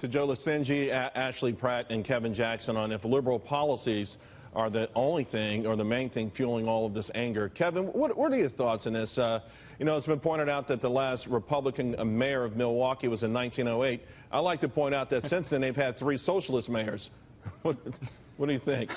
to Joe Lestingi, Ashley Pratte, and Kevin Jackson on if liberal policies are the only thing or the main thing fueling all of this anger. Kevin, what are your thoughts on this? It's been pointed out that the last Republican mayor of Milwaukee was in 1908. I like to point out that since then they've had 3 socialist mayors. What do you think?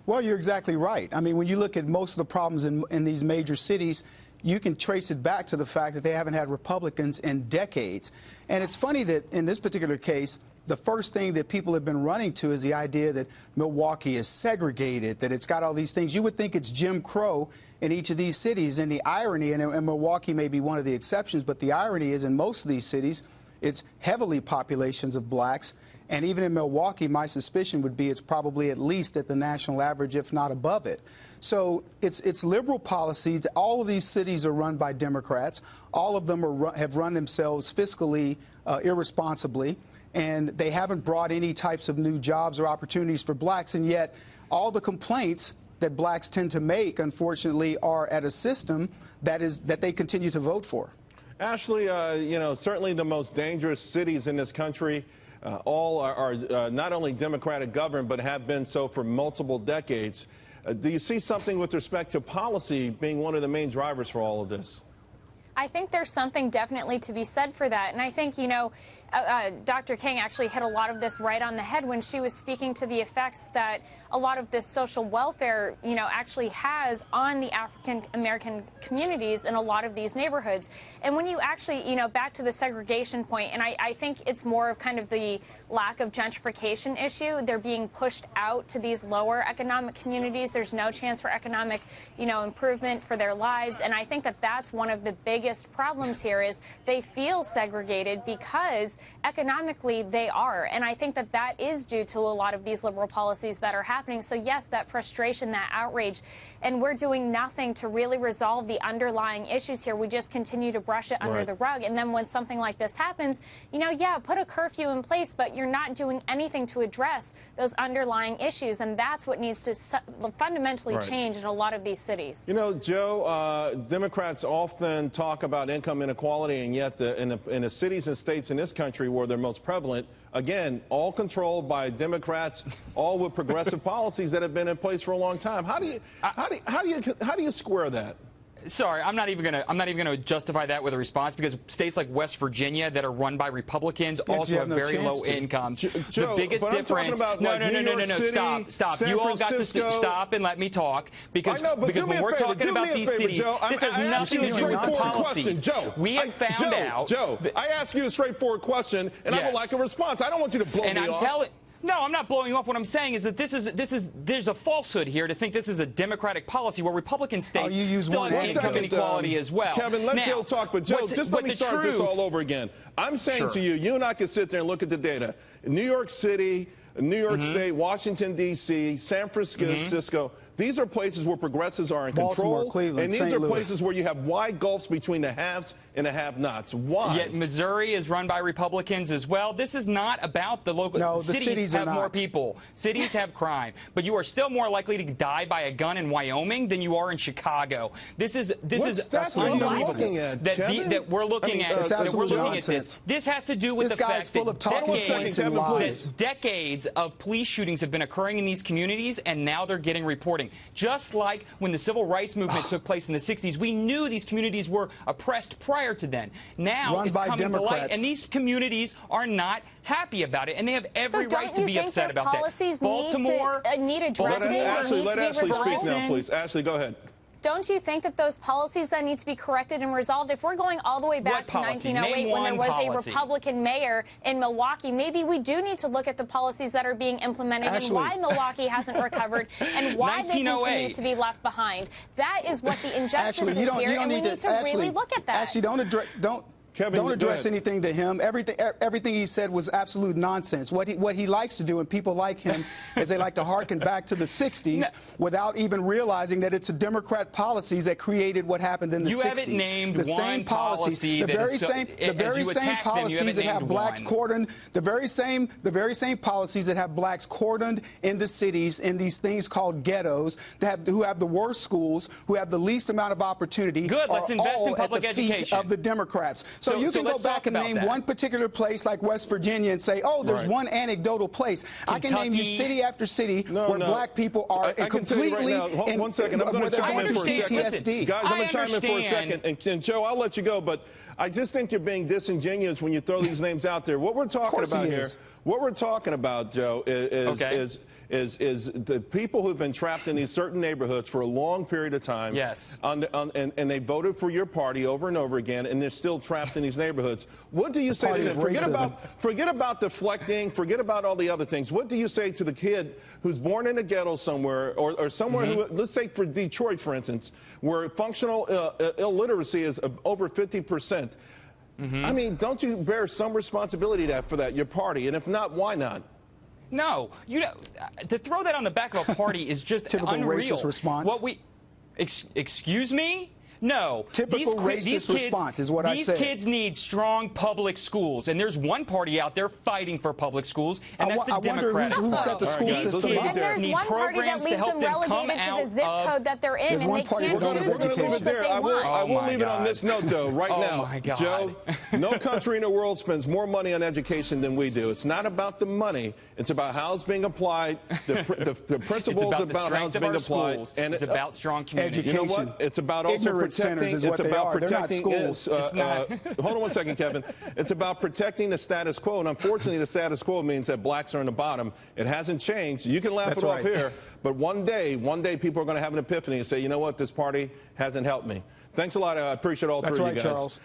Well, you're exactly right. I mean, when you look at most of the problems in these major cities, you can trace it back to the fact that they haven't had Republicans in decades. And it's funny that in this particular case, the first thing that people have been running to is the idea that Milwaukee is segregated, that it's got all these things. You would think it's Jim Crow in each of these cities. And the irony, and Milwaukee may be one of the exceptions, but the irony is in most of these cities, it's heavily populations of blacks. And even in Milwaukee, my suspicion would be it's probably at least at the national average, if not above it. So it's liberal policies. All of these cities are run by Democrats. All of them have run themselves fiscally irresponsibly, and they haven't brought any types of new jobs or opportunities for blacks. And yet all the complaints that blacks tend to make, unfortunately, are at a system that they continue to vote for. Ashley, certainly the most dangerous cities in this country all are not only Democratic governed, but have been so for multiple decades. Do you see something with respect to policy being one of the main drivers for all of this? I think there's something definitely to be said for that. And I think, Dr. King actually hit a lot of this right on the head when she was speaking to the effects that a lot of this social welfare, actually has on the African-American communities in a lot of these neighborhoods. And when you actually, back to the segregation point, and I think it's more of kind of the lack of gentrification issue. They're being pushed out to these lower economic communities. There's no chance for economic, improvement for their lives. And I think that that's one of the biggest problems here is they feel segregated because economically they are. And I think that that is due to a lot of these liberal policies that are happening. So yes, that frustration, that outrage, and we're doing nothing to really resolve the underlying issues here. We just continue to brush it under the rug. And then when something like this happens, yeah, put a curfew in place, but you're not doing anything to address those underlying issues. And that's what needs to fundamentally change in a lot of these cities. Joe, Democrats often talk about income inequality, and yet in the cities and states in this country where they're most prevalent, again, all controlled by Democrats, all with progressive policies that have been in place for a long time. How do you square that? Sorry, I'm not even gonna justify that with a response because states like West Virginia that are run by Republicans also have very low incomes. Joe, the biggest difference. No, stop. You all got to stop and let me talk because when we're talking about these cities, this has nothing to do with the policy. We have found out. Joe, I asked you a straightforward question, and I would like a response. I don't want you to blow me off. No, I'm not blowing you off. What I'm saying is that there's a falsehood here to think this is a Democratic policy where Republican states still have income inequality as well. Kevin, let Joe talk, but Joe, just let me start this all over again. I'm saying to you, you and I can sit there and look at the data. New York City, New York State, Washington, D.C., San Francisco, these are places where progressives are in control, and these are places where you have wide gulfs between the haves and the have-nots. Why? Yet Missouri is run by Republicans as well. This is not about the local. No, the cities have more people. Cities have crime, but you are still more likely to die by a gun in Wyoming than you are in Chicago. This is unbelievable that we're looking at this. This has to do with the fact that decades of police shootings have been occurring in these communities, and now they're getting reporting. Just like when the civil rights movement took place in the 60s, we knew these communities were oppressed prior to then. Now it's coming to light, and these communities are not happy about it, and they have every right to be upset about that. Baltimore need addressing. Let Ashley speak now, please. Ashley, go ahead. Don't you think that those policies that need to be corrected and resolved, if we're going all the way back to 1908 when there was a Republican mayor in Milwaukee, maybe we do need to look at the policies that are being implemented and why Milwaukee hasn't recovered and why they continue to be left behind. That is what the injustice is here, and we need to really look at that. Ashley, don't address anything to him. Everything he said was absolute nonsense. What he likes to do, and people like him, is they like to harken back to the 60s without even realizing that it's a Democrat policies that created what happened in the 60s. You haven't named one policy. The very same policies that have blacks cordoned. The very same policies that have blacks cordoned in the cities in these things called ghettos, who have the worst schools, who have the least amount of opportunity. Good. Let's invest in public education of the Democrats. So you can go let's back talk and about name that. one particular place like West Virginia and say, oh, there's one anecdotal place. I can name you city after city where black people are completely one second. I'm going to chime in for a second. PTSD. Guys, I'm going to chime in for a second. And Joe, I'll let you go, but I just think you're being disingenuous when you throw these names out there. What we're talking about here, what we're talking about, Joe, is the people who've been trapped in these certain neighborhoods for a long period of time. Yes. And they voted for your party over and over again, and they're still trapped in these neighborhoods. What do you say to them? Forget about deflecting. Forget about all the other things. What do you say to the kid who's born in a ghetto somewhere, or somewhere who, let's say for Detroit, for instance, where functional illiteracy is over 50%? I mean, don't you bear some responsibility for that, your party? And if not, why not? No, to throw that on the back of a party is just typical unreal. Racist response. Excuse me? No. Typical racist response is what I said. These kids need strong public schools, and there's one party out there fighting for public schools, and that's the Democratic Party. Who set the school system up? And there's one party that leaves them relegated to the zip code that they're in, and they can't choose the schools that they want. I won't leave it on this note, though, right now. Oh, my God. Joe, no country in the world spends more money on education than we do. It's not about the money. It's about how it's being applied, the principles about how it's being applied. And it's about strong community. Education. You know what? It's about also protecting. It's about protecting. Hold on one second, Kevin. It's about protecting the status quo, and unfortunately, the status quo means that blacks are in the bottom. It hasn't changed. You can laugh it off here, but one day, people are going to have an epiphany and say, you know what? This party hasn't helped me. Thanks a lot. I appreciate all three of you guys. Charles.